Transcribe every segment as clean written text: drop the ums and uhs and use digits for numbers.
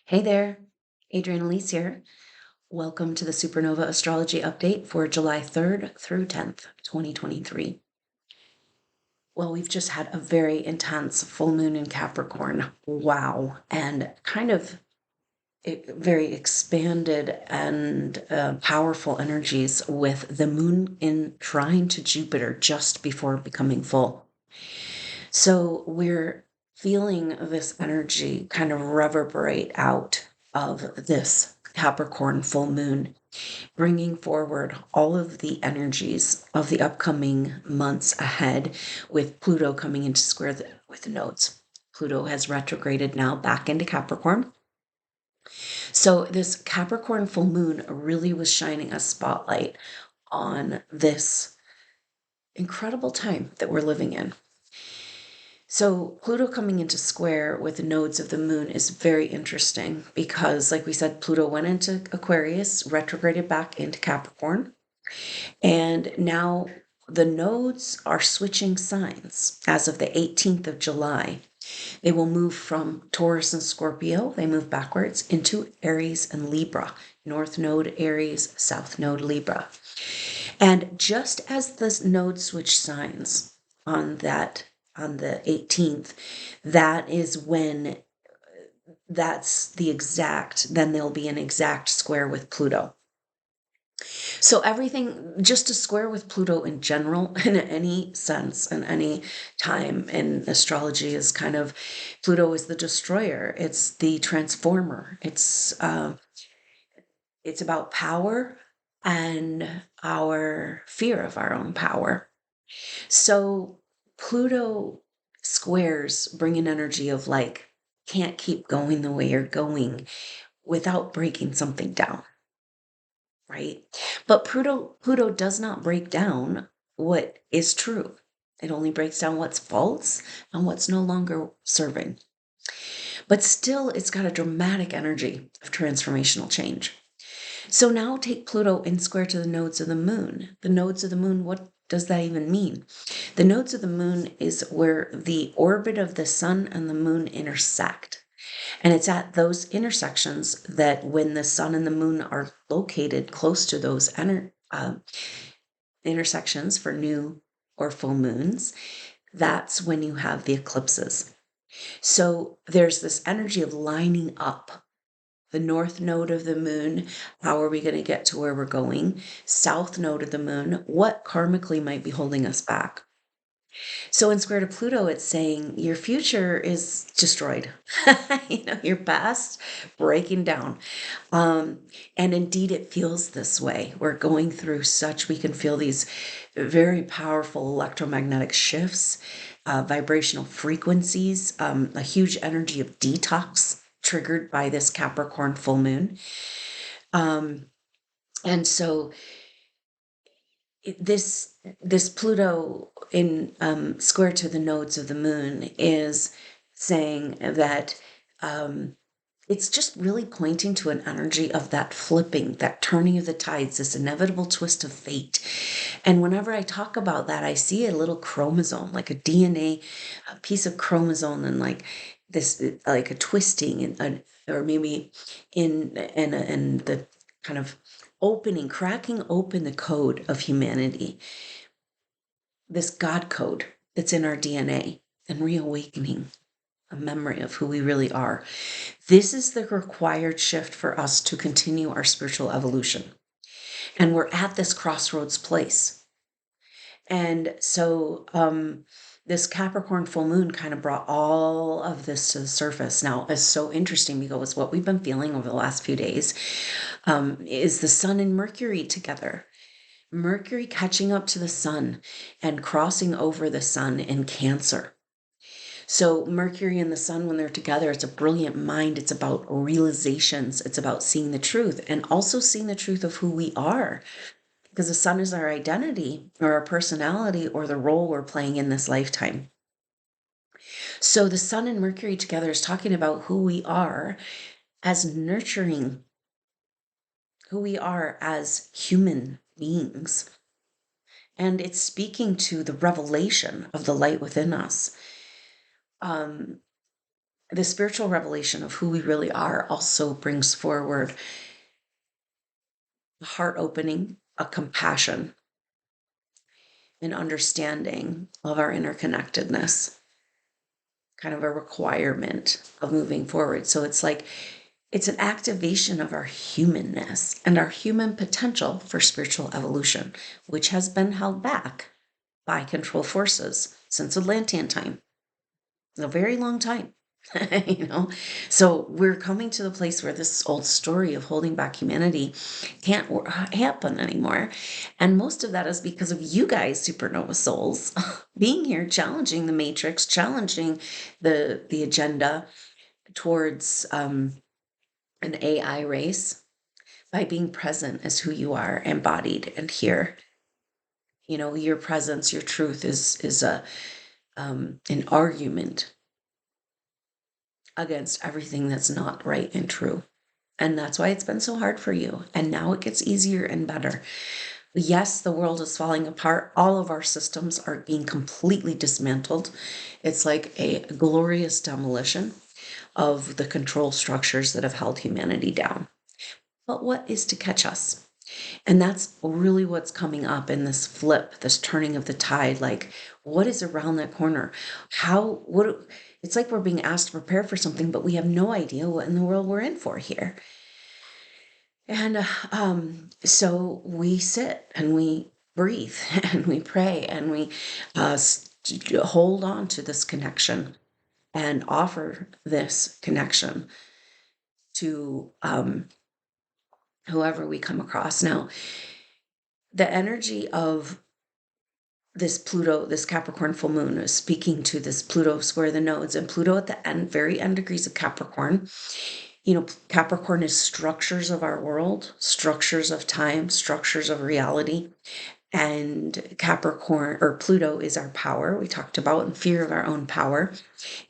Hey there, Adrienne Elise here. Welcome to the SuperNova Astrology Update for July 3rd through 10th, 2023. Well, we've just had a very intense full moon in Capricorn. Wow. And kind of very expanded and powerful energies with the moon in trine to Jupiter just before becoming full. So we're feeling this energy kind of reverberate out of this Capricorn full moon, bringing forward all of the energies of the upcoming months ahead, with Pluto coming into square with the nodes. Pluto has retrograded now back into Capricorn. So this Capricorn full moon really was shining a spotlight on this incredible time that we're living in. So Pluto coming into square with the nodes of the moon is very interesting because, like we said, Pluto went into Aquarius, retrograded back into Capricorn, and now the nodes are switching signs as of the 18th of July. They will move from Taurus and Scorpio, they move backwards into Aries and Libra, North Node Aries, South Node Libra. And just as the nodes switch signs on the 18th, that is when then there'll be an exact square with Pluto. So everything, just a square with Pluto in general, in any sense, in any time in astrology, is kind of, Pluto is the destroyer. It's the transformer. It's about power and our fear of our own power. So Pluto squares bring an energy of like, can't keep going the way you're going without breaking something down, right? But Pluto does not break down what is true. It only breaks down what's false and what's no longer serving. But still, it's got a dramatic energy of transformational change. So now take Pluto in square to the nodes of the moon. The nodes of the moon, what does that even mean? The nodes of the moon is where the orbit of the sun and the moon intersect. And it's at those intersections that when the sun and the moon are located close to those intersections for new or full moons, that's when you have the eclipses. So there's this energy of lining up the north node of the moon. How are we going to get to where we're going? South node of the moon. What karmically might be holding us back? So in square to Pluto, it's saying your future is destroyed. Your past breaking down. And indeed, it feels this way. We're going through we can feel these very powerful electromagnetic shifts, vibrational frequencies, a huge energy of detox triggered by this Capricorn full moon. And so this Pluto in square to the nodes of the moon is saying that it's just really pointing to an energy of that flipping, that turning of the tides, this inevitable twist of fate. And whenever I talk about that, I see a little chromosome, like a DNA, a piece of chromosome, and like this, like a twisting, or maybe in the kind of cracking open the code of humanity, this God code that's in our DNA, and reawakening a memory of who we really are. This is the required shift for us to continue our spiritual evolution. And we're at this crossroads place. And so this Capricorn full moon kind of brought all of this to the surface. Now, it's so interesting because what we've been feeling over the last few days is the Sun and Mercury together. Mercury catching up to the sun and crossing over the sun in Cancer. So Mercury and the sun, when they're together, it's a brilliant mind. It's about realizations. It's about seeing the truth, and also seeing the truth of who we are. Because the sun is our identity or our personality or the role we're playing in this lifetime. So the sun and Mercury together is talking about who we are as nurturing, who we are as human beings. And it's speaking to the revelation of the light within us. the spiritual revelation of who we really are also brings forward a heart opening, a compassion, an understanding of our interconnectedness, kind of a requirement of moving forward. So it's like, it's an activation of our humanness and our human potential for spiritual evolution, which has been held back by control forces since Atlantean time. A very long time. you know so we're coming to the place where this old story of holding back humanity can't happen anymore, and most of that is because of you guys, supernova souls, being here, challenging the matrix, challenging the agenda towards an AI race by being present as who you are, embodied and here. Your presence, your truth is a an argument against everything that's not right and true. And that's why it's been so hard for you. And now it gets easier and better. Yes, the world is falling apart. All of our systems are being completely dismantled. It's like a glorious demolition of the control structures that have held humanity down. But what is to catch us? And that's really what's coming up in this flip, this turning of the tide. Like, what is around that corner? It's like we're being asked to prepare for something, but we have no idea what in the world we're in for here. And so we sit and we breathe and we pray and we hold on to this connection and offer this connection to whoever we come across. Now, the energy of this Pluto, this Capricorn full moon, is speaking to this Pluto square the nodes, and Pluto at the end, very end degrees of Capricorn. Capricorn is structures of our world, structures of time, structures of reality. And Capricorn, or Pluto, is our power. We talked about, and fear of our own power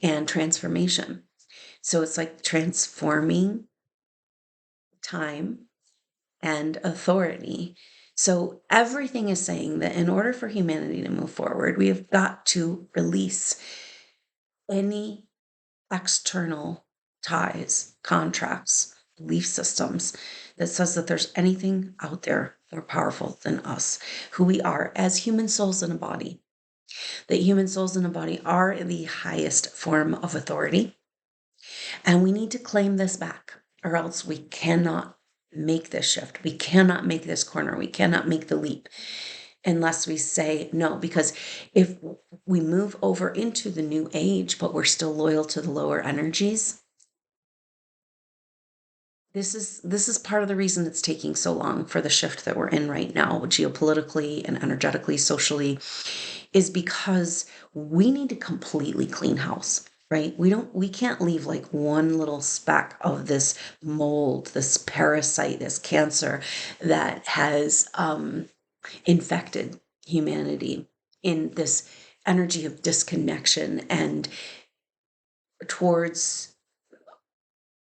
and transformation. So it's like transforming time and authority. So everything is saying that in order for humanity to move forward, we have got to release any external ties, contracts, belief systems that says that there's anything out there more powerful than us, who we are as human souls in a body. That human souls in a body are the highest form of authority. And we need to claim this back, or else we cannot make this shift. We cannot make this corner. We cannot make the leap unless we say no. Because if we move over into the new age, but we're still loyal to the lower energies, this is part of the reason it's taking so long for the shift that we're in right now, geopolitically and energetically, socially, is because we need to completely clean house. Right? We can't leave like one little speck of this mold, this parasite, this cancer that has infected humanity in this energy of disconnection and towards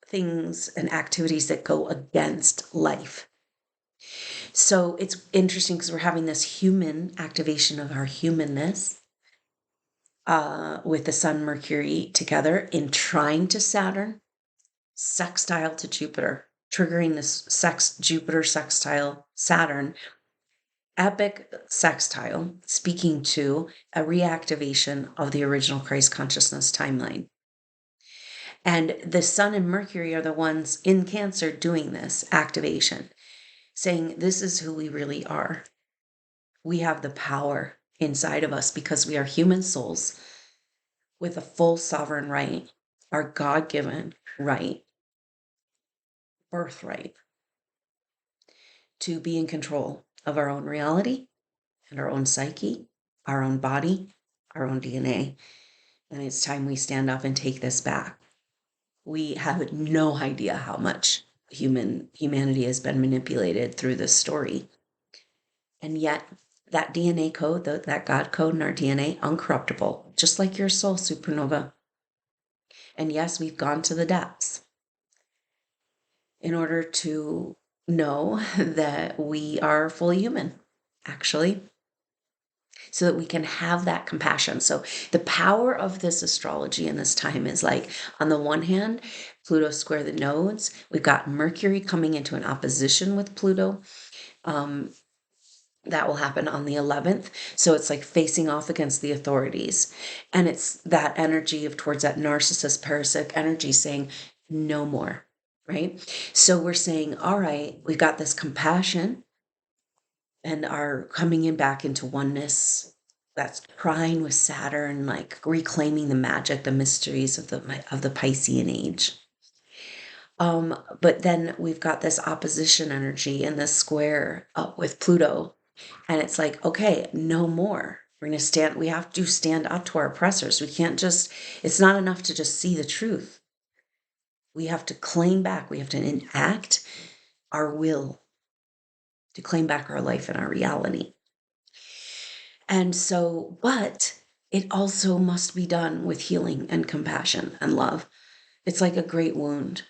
things and activities that go against life. So it's interesting because we're having this human activation of our humanness with the Sun, Mercury together in trine to Saturn, sextile to Jupiter, triggering this Jupiter sextile Saturn, epic sextile, speaking to a reactivation of the original Christ consciousness timeline. And the Sun and Mercury are the ones in Cancer doing this activation, saying this is who we really are. We have the power inside of us because we are human souls with a full sovereign right, our God-given right, birthright, to be in control of our own reality and our own psyche, our own body, our own DNA. And it's time we stand up and take this back. We have no idea how much humanity has been manipulated through this story. And yet that DNA code, that God code in our DNA, uncorruptible, just like your soul, supernova. And yes, we've gone to the depths in order to know that we are fully human, actually. so that we can have that compassion. So the power of this astrology in this time is like, on the one hand, Pluto square the nodes. We've got Mercury coming into an opposition with Pluto. That will happen on the 11th. So it's like facing off against the authorities. And it's that energy of towards that narcissist, parasitic energy saying, no more, right? So we're saying, all right, we've got this compassion and are coming in back into oneness. That's trine with Saturn, like reclaiming the magic, the mysteries of the Piscean Age. But then we've got this opposition energy in this square with Pluto. And it's like, okay, no more. We have to stand up to our oppressors. We can't just, it's not enough to just see the truth. We have to claim back, we have to enact our will to claim back our life and our reality. And so, but it also must be done with healing and compassion and love. It's like a great wound.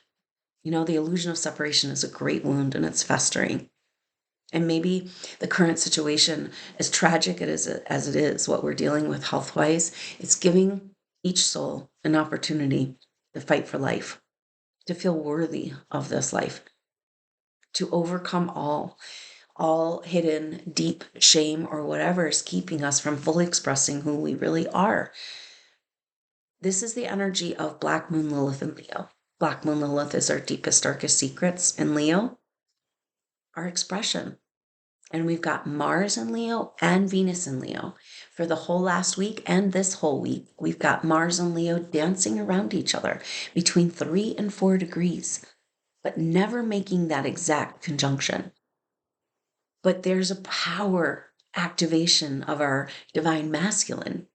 You know, the illusion of separation is a great wound and it's festering. And maybe the current situation, as tragic as it is, what we're dealing with health-wise, it's giving each soul an opportunity to fight for life, to feel worthy of this life, to overcome all hidden deep shame or whatever is keeping us from fully expressing who we really are. This is the energy of Black Moon Lilith in Leo. Black Moon Lilith is our deepest, darkest secrets in Leo, our expression. And we've got Mars in Leo and Venus in Leo. For the whole last week and this whole week, we've got Mars and Leo dancing around each other between 3 and 4 degrees, but never making that exact conjunction. But there's a power activation of our divine masculine.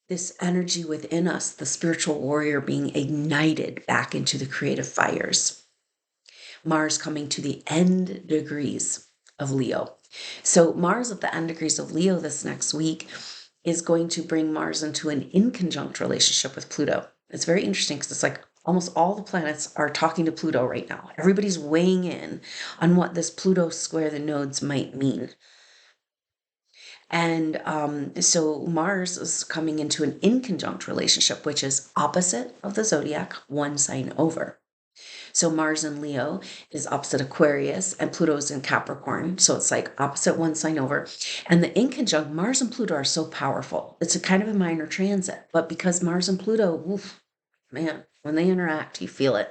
This energy within us, the spiritual warrior being ignited back into the creative fires. Mars coming to the end degrees of Leo. So Mars at the end degrees of Leo this next week is going to bring Mars into an inconjunct relationship with Pluto. It's very interesting because it's like almost all the planets are talking to Pluto right now. Everybody's weighing in on what this Pluto square the nodes might mean. And so Mars is coming into an inconjunct relationship, which is opposite of the zodiac, one sign over. So Mars in Leo is opposite Aquarius and Pluto's in Capricorn. So it's like opposite one sign over. And the inconjunct, Mars and Pluto are so powerful. It's a kind of a minor transit, but because Mars and Pluto, oof, man, when they interact, you feel it.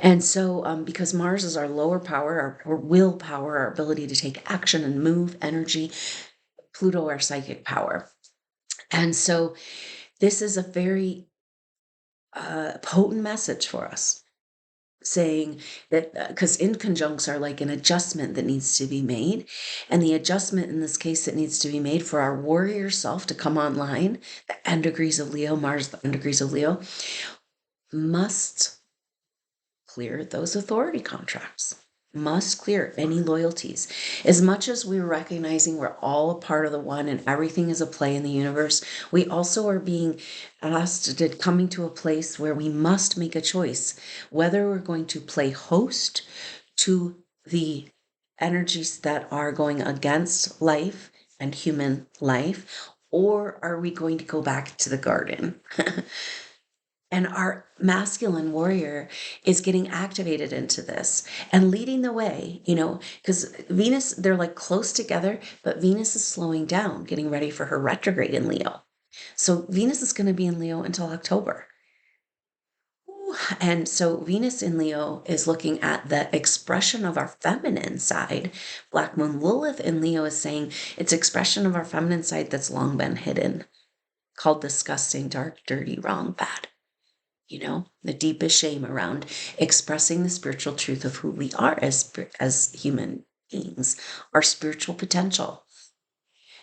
And so because Mars is our lower power, our willpower, our ability to take action and move, energy, Pluto, our psychic power. And so this is a very potent message for us, saying that because inconjuncts are like an adjustment that needs to be made. And the adjustment in this case that needs to be made for our warrior self to come online, the end degrees of Leo, Mars, the end degrees of Leo, must clear those authority contracts, must clear any loyalties. As much as we're recognizing we're all a part of the one and everything is a play in the universe, we also are being asked to coming to a place where we must make a choice whether we're going to play host to the energies that are going against life and human life, or are we going to go back to the garden? And our masculine warrior is getting activated into this and leading the way, because Venus, they're like close together, but Venus is slowing down, getting ready for her retrograde in Leo. So Venus is going to be in Leo until October. And so Venus in Leo is looking at the expression of our feminine side. Black Moon Lilith in Leo is saying it's expression of our feminine side that's long been hidden, called disgusting, dark, dirty, wrong, bad. The deepest shame around expressing the spiritual truth of who we are as human beings, our spiritual potential.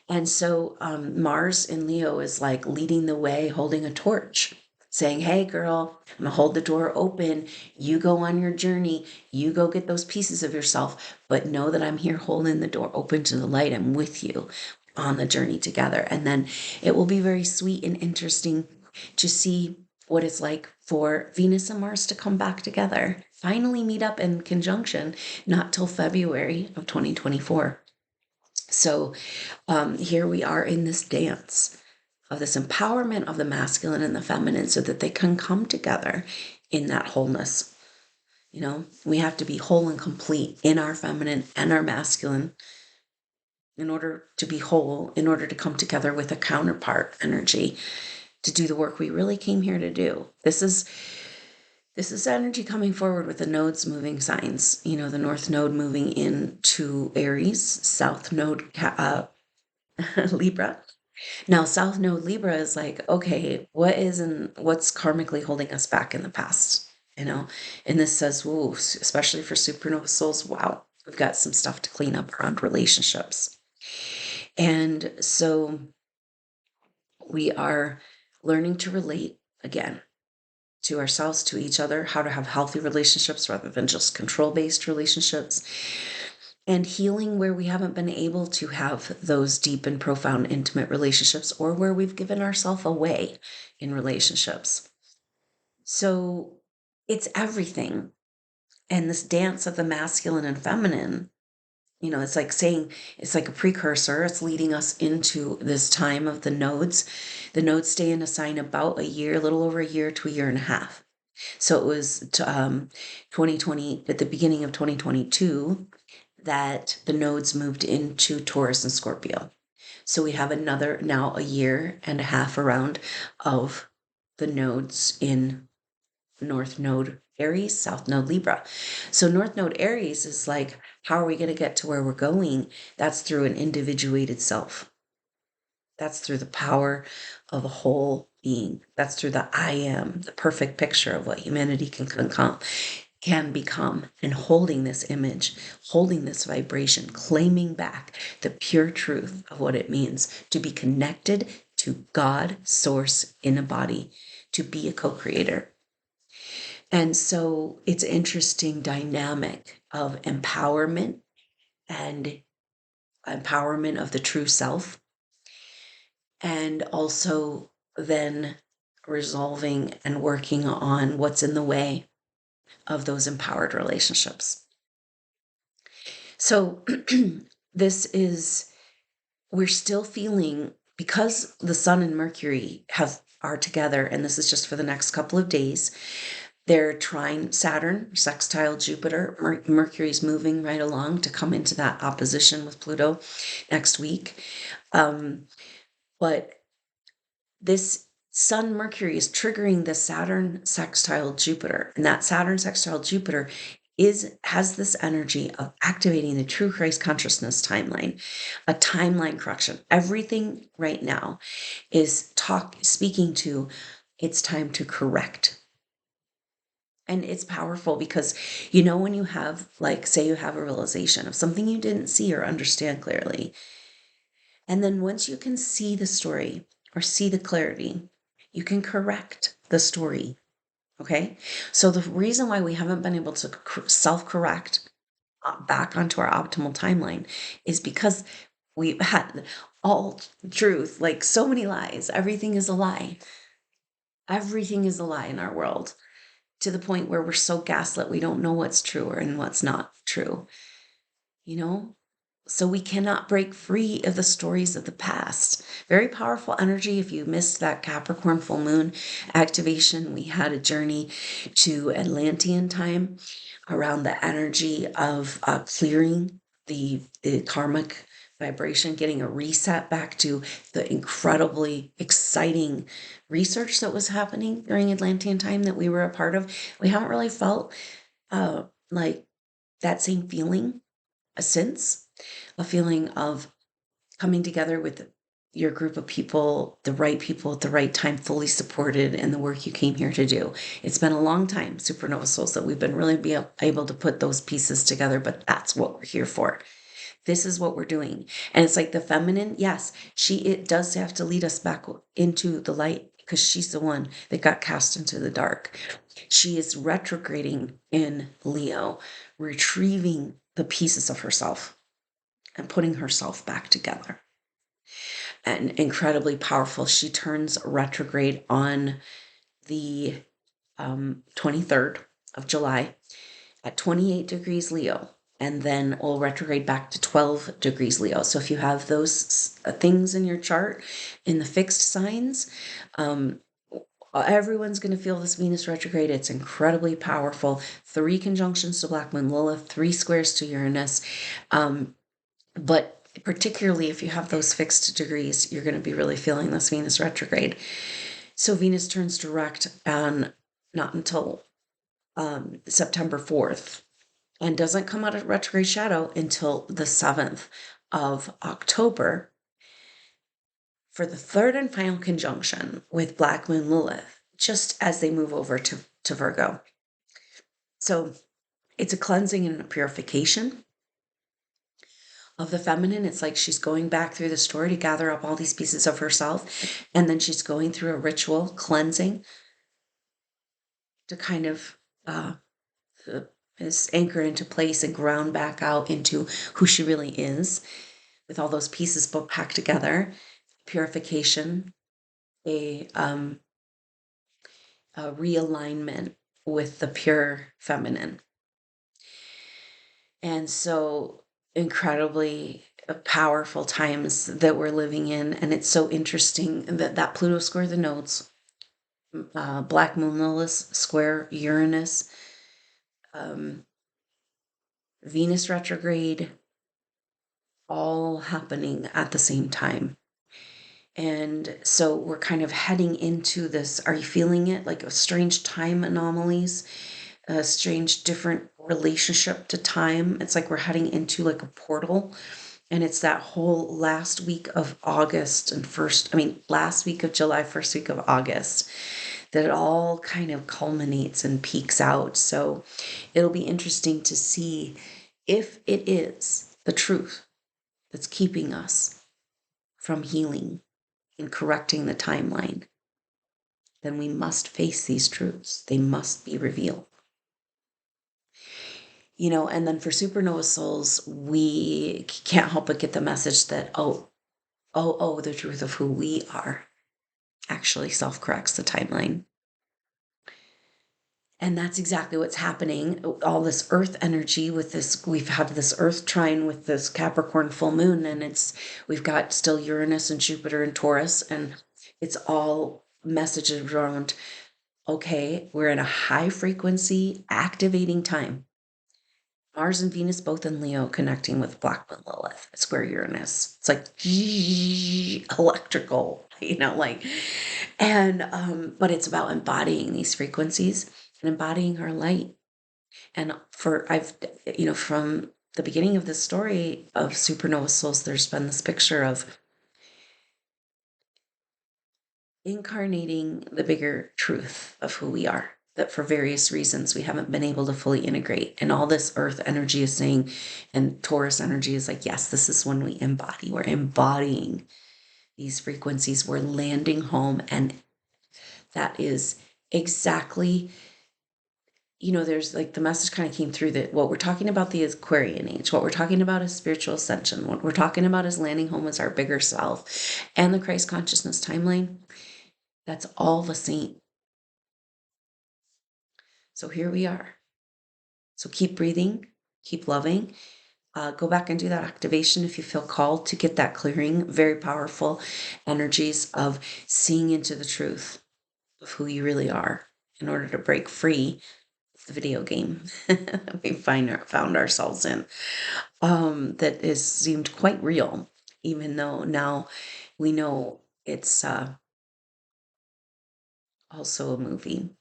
And so Mars in Leo is like leading the way, holding a torch, saying, hey, girl, I'm going to hold the door open. You go on your journey. You go get those pieces of yourself, but know that I'm here holding the door open to the light. I'm with you on the journey together. And then it will be very sweet and interesting to see what it's like for Venus and Mars to come back together, finally meet up in conjunction, not till February of 2024. So here we are in this dance of this empowerment of the masculine and the feminine so that they can come together in that wholeness. You know, we have to be whole and complete in our feminine and our masculine in order to be whole, in order to come together with a counterpart energy to do the work we really came here to do. This is energy coming forward with the nodes moving signs. You know, the North Node moving into Aries, South Node Libra. Now, South Node Libra is like, okay, what's karmically holding us back in the past? You know, and this says, whoa, especially for supernova souls, wow, we've got some stuff to clean up around relationships. And so we are learning to relate again to ourselves, to each other, how to have healthy relationships rather than just control-based relationships, and healing where we haven't been able to have those deep and profound intimate relationships, or where we've given ourselves away in relationships. So it's everything. And this dance of the masculine and feminine, you know, it's like saying, it's like a precursor. It's leading us into this time of the nodes. The nodes stay in a sign about a year, a little over a year to a year and a half. So it was 2020, at the beginning of 2022, that the nodes moved into Taurus and Scorpio. So we have another, now a year and a half around of the nodes in North Node Aries, South Node Libra. So North Node Aries is like, how are we going to get to where we're going? That's through an individuated self. That's through the power of a whole being. That's through the I am, the perfect picture of what humanity can become, and holding this image, holding this vibration, claiming back the pure truth of what it means to be connected to God, source in a body, to be a co-creator. And so it's interesting dynamic of empowerment and empowerment of the true self, and also then resolving and working on what's in the way of those empowered relationships. So we're still feeling, because the Sun and Mercury are together, and this is just for the next couple of days. They're trine Saturn, sextile Jupiter. Mercury's moving right along to come into that opposition with Pluto next week. But this Sun Mercury is triggering the Saturn sextile Jupiter, and that Saturn sextile Jupiter has this energy of activating the true Christ consciousness timeline, a timeline correction. Everything right now is speaking to, it's time to correct. And it's powerful because, you know, when you have, like, say you have a realization of something you didn't see or understand clearly, and then once you can see the story or see the clarity, you can correct the story. Okay. So the reason why we haven't been able to self-correct back onto our optimal timeline is because we've had all truth, like so many lies. Everything is a lie. Everything is a lie in our world, to the point where we're so gaslit we don't know what's true and what's not true. You know? So we cannot break free of the stories of the past. Very powerful energy. If you missed that Capricorn Full Moon activation, we had a journey to Atlantean time around the energy of clearing the karmic vibration, getting a reset back to the incredibly exciting research that was happening during Atlantean time that we were a part of. We haven't really felt like that same feeling since. A feeling of coming together with your group of people at the right time, fully supported in the work you came here to do. It's been a long time, supernova souls, that we've been really able to put those pieces together, but that's what we're here for. This is what we're doing. And it's like the feminine, yes, it does have to lead us back into the light, because she's the one that got cast into the dark. She is retrograding in Leo, retrieving the pieces of herself and putting herself back together. And incredibly powerful. She turns retrograde on the 23rd of July at 28 degrees Leo. and then we'll retrograde back to 12 degrees Leo. So if you have those things in your chart in the fixed signs, everyone's going to feel this Venus retrograde. It's incredibly powerful. 3 conjunctions to Black Moon Lilith, 3 squares to Uranus. But particularly if you have those fixed degrees, you're going to be really feeling this Venus retrograde. So Venus turns direct on not until September 4th, and doesn't come out of retrograde shadow until the 7th of October for the 3rd and final conjunction with Black Moon Lilith, just as they move over to Virgo. So it's a cleansing and a purification of the feminine. It's like she's going back through the story to gather up all these pieces of herself, and then she's going through a ritual cleansing to kind of is anchored into place and ground back out into who she really is, with all those pieces both packed together. Purification, a realignment with the pure feminine. And so incredibly powerful times that we're living in. And it's so interesting that Pluto square the nodes, Black Moon Lilith square Uranus, Venus retrograde, all happening at the same time. And so we're kind of heading into this, are you feeling it? Like a strange time anomalies, a strange different relationship to time. It's like we're heading into like a portal. And it's that whole last week of August and last week of July, first week of August, that it all kind of culminates and peaks out. So it'll be interesting to see if it is the truth that's keeping us from healing and correcting the timeline. Then we must face these truths. They must be revealed. And then for supernova souls, we can't help but get the message that, the truth of who we are actually self-corrects the timeline. And that's exactly what's happening. All this earth energy with this, we've had this earth trine with this Capricorn full moon, and we've got still Uranus and Jupiter and Taurus, and it's all messages around, okay, we're in a high frequency activating time. Mars and Venus both in Leo connecting with Black Moon Lilith, square Uranus. It's like electrical, but it's about embodying these frequencies and embodying our light. And from the beginning of the story of supernova souls, there's been this picture of incarnating the bigger truth of who we are, that for various reasons we haven't been able to fully integrate. And all this earth energy is saying, and Taurus energy is like, yes, this is when we embody. We're embodying these frequencies. We're landing home. And that is exactly, there's like the message kind of came through that what we're talking about the Aquarian age, what we're talking about is spiritual ascension, what we're talking about is landing home as our bigger self, and the Christ consciousness timeline. That's all the same. So here we are. So keep breathing, keep loving. Go back and do that activation if you feel called to get that clearing. Very powerful energies of seeing into the truth of who you really are in order to break free of the video game we found ourselves in. That is seemed quite real, even though now we know it's also a movie.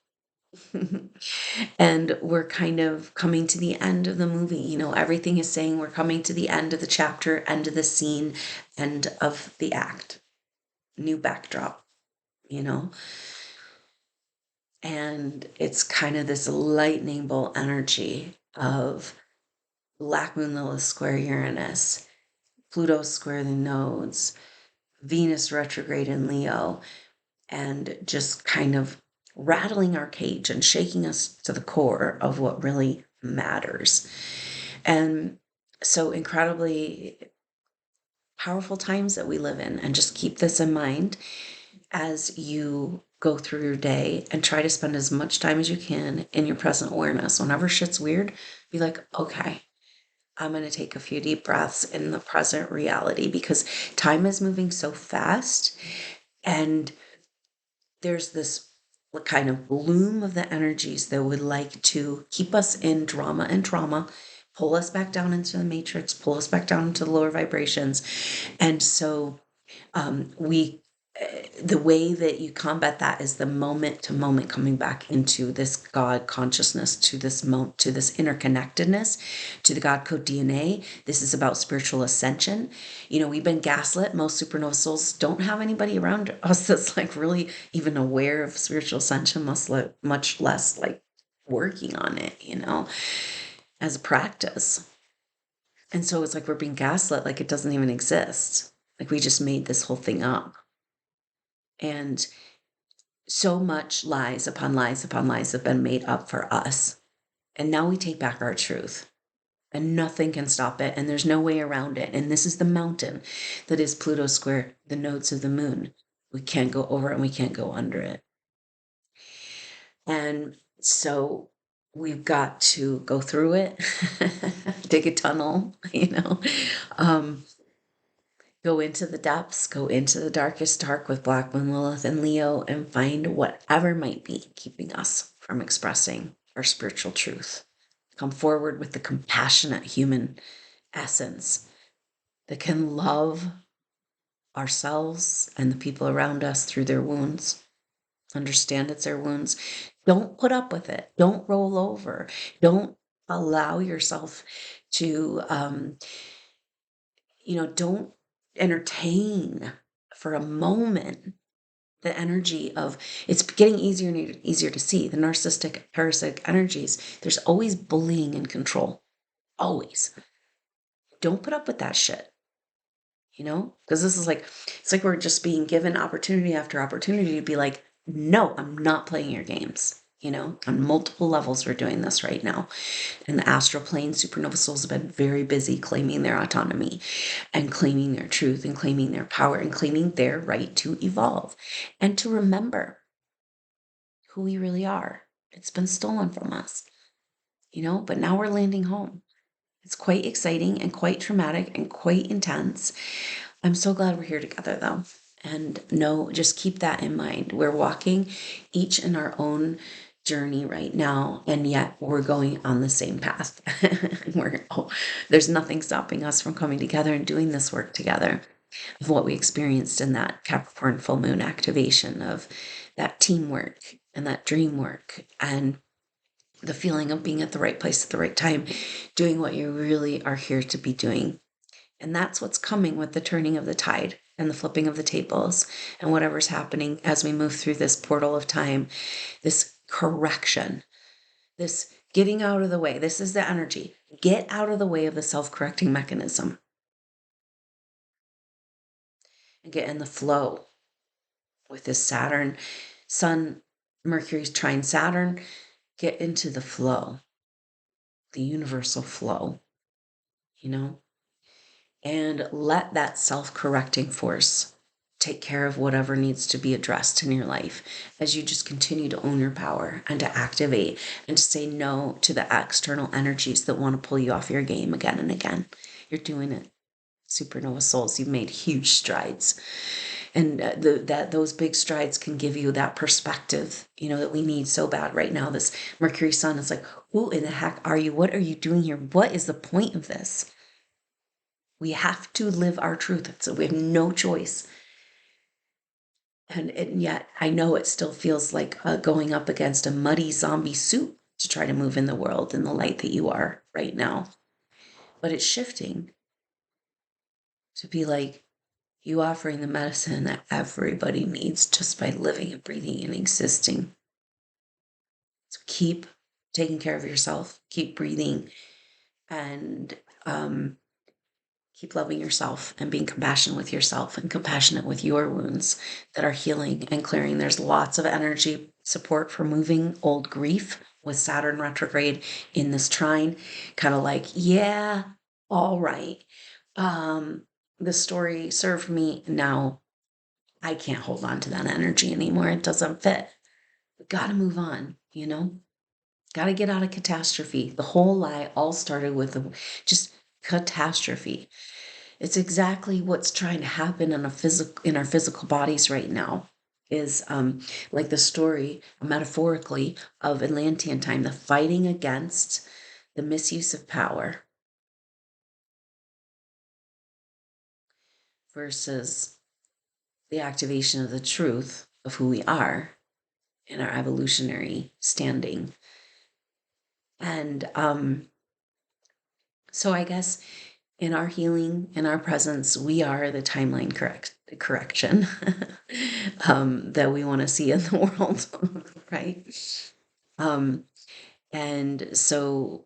And we're kind of coming to the end of the movie. Everything is saying we're coming to the end of the chapter, end of the scene, end of the act, new backdrop, and it's kind of this lightning bolt energy of Black Moon Lilith square Uranus, Pluto square the nodes, Venus retrograde in Leo, and just kind of rattling our cage and shaking us to the core of what really matters. And so incredibly powerful times that we live in. And just keep this in mind as you go through your day, and try to spend as much time as you can in your present awareness. Whenever shit's weird, be like, okay, I'm going to take a few deep breaths in the present reality, because time is moving so fast, and there's this kind of bloom of the energies that would like to keep us in drama and trauma, pull us back down into the matrix, pull us back down into the lower vibrations. And so we the way that you combat that is the moment to moment coming back into this God consciousness, to this to this interconnectedness, to the God code DNA. This is about spiritual ascension. You know, we've been gaslit. Most supernova souls don't have anybody around us that's like really even aware of spiritual ascension, much less like working on it, you know, as a practice. And so it's like we're being gaslit like it doesn't even exist. Like we just made this whole thing up. And so much lies upon lies upon lies have been made up for us. And now we take back our truth, and nothing can stop it. And there's no way around it. And this is the mountain that is Pluto square, the nodes of the moon. We can't go over it and we can't go under it. And so we've got to go through it, dig a tunnel, you know, go into the depths, go into the darkest dark with Black Moon, Lilith, and Leo, and find whatever might be keeping us from expressing our spiritual truth. Come forward with the compassionate human essence that can love ourselves and the people around us through their wounds. Understand it's their wounds. Don't put up with it. Don't roll over. Don't allow yourself to, don't entertain for a moment the energy of, it's getting easier and easier to see the narcissistic, parasitic energies. There's always bullying and control. Always. Don't put up with that shit. Because this is like, it's like we're just being given opportunity after opportunity to be like, no, I'm not playing your games. On multiple levels, we're doing this right now. In the astral plane, supernova souls have been very busy claiming their autonomy and claiming their truth and claiming their power and claiming their right to evolve and to remember who we really are. It's been stolen from us, but now we're landing home. It's quite exciting and quite traumatic and quite intense. I'm so glad we're here together, though. And just keep that in mind. We're walking each in our own journey right now, and yet we're going on the same path. There's nothing stopping us from coming together and doing this work together, of what we experienced in that Capricorn Full Moon activation, of that teamwork and that dream work and the feeling of being at the right place at the right time, doing what you really are here to be doing. And that's what's coming with the turning of the tide and the flipping of the tables and whatever's happening as we move through this portal of time, this correction, this getting out of the way. This is the energy. Get out of the way of the self-correcting mechanism and get in the flow with this Saturn, Sun, Mercury's trine Saturn. Get into the flow, the universal flow, and let that self-correcting force take care of whatever needs to be addressed in your life as you just continue to own your power and to activate and to say no to the external energies that want to pull you off your game again and again. You're doing it. Supernova souls, you've made huge strides. And those big strides can give you that perspective, that we need so bad right now. This Mercury Sun is like, who in the heck are you? What are you doing here? What is the point of this? We have to live our truth. So we have no choice. And yet I know it still feels like going up against a muddy zombie soup to try to move in the world in the light that you are right now. But it's shifting to be like, you offering the medicine that everybody needs just by living and breathing and existing. So keep taking care of yourself, keep breathing, and keep loving yourself and being compassionate with yourself and compassionate with your wounds that are healing and clearing. There's lots of energy support for moving old grief with Saturn retrograde in this trine. Kind of like, yeah, all right. The story served me. Now I can't hold on to that energy anymore. It doesn't fit. We got to move on, got to get out of catastrophe. The whole lie all started with just catastrophe. It's exactly what's trying to happen in our physical bodies right now. Is like the story, metaphorically, of Atlantean time, the fighting against the misuse of power versus the activation of the truth of who we are in our evolutionary standing. And so I guess in our healing, in our presence, we are the timeline correction that we want to see in the world, right? And so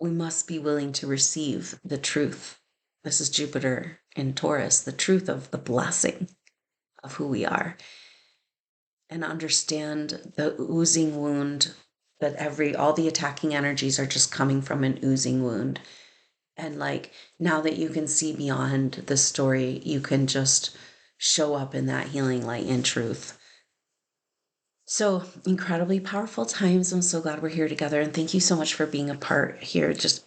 we must be willing to receive the truth. This is Jupiter in Taurus, the truth of the blessing of who we are, and understand the oozing wound that all the attacking energies are just coming from an oozing wound. And like, now that you can see beyond the story, you can just show up in that healing light and truth. So incredibly powerful times. I'm so glad we're here together. And thank you so much for being a part here, just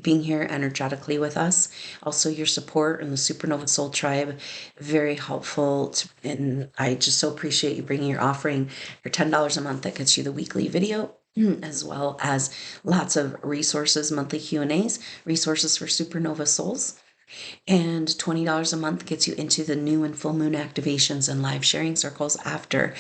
being here energetically with us. Also, your support in the Supernova Soul Tribe, very helpful. And I just so appreciate you bringing your offering for $10 a month. That gets you the weekly video, as well as lots of resources, monthly Q&As, resources for Supernova Souls. And $20 a month gets you into the new and full moon activations and live sharing circles after.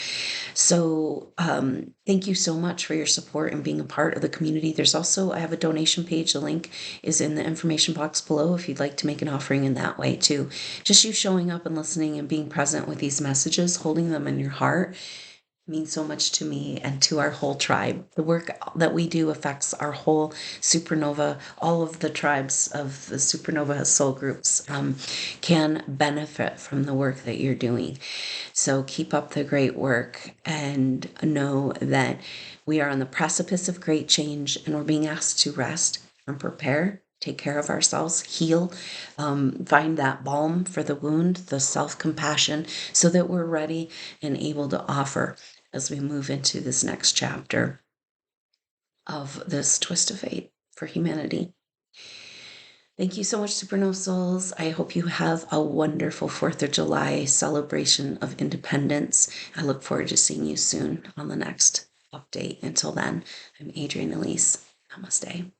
So thank you so much for your support and being a part of the community. There's also, I have a donation page. The link is in the information box below if you'd like to make an offering in that way too. Just you showing up and listening and being present with these messages, holding them in your heart, means so much to me and to our whole tribe. The work that we do affects our whole supernova. All of the tribes of the supernova soul groups can benefit from the work that you're doing. So keep up the great work and know that we are on the precipice of great change, and we're being asked to rest and prepare, take care of ourselves, heal, find that balm for the wound, the self-compassion, so that we're ready and able to offer as we move into this next chapter of this twist of fate for humanity. Thank you so much, Supernova Souls. I hope you have a wonderful 4th of July celebration of independence. I look forward to seeing you soon on the next update. Until then, I'm Adrienne Elise. Namaste.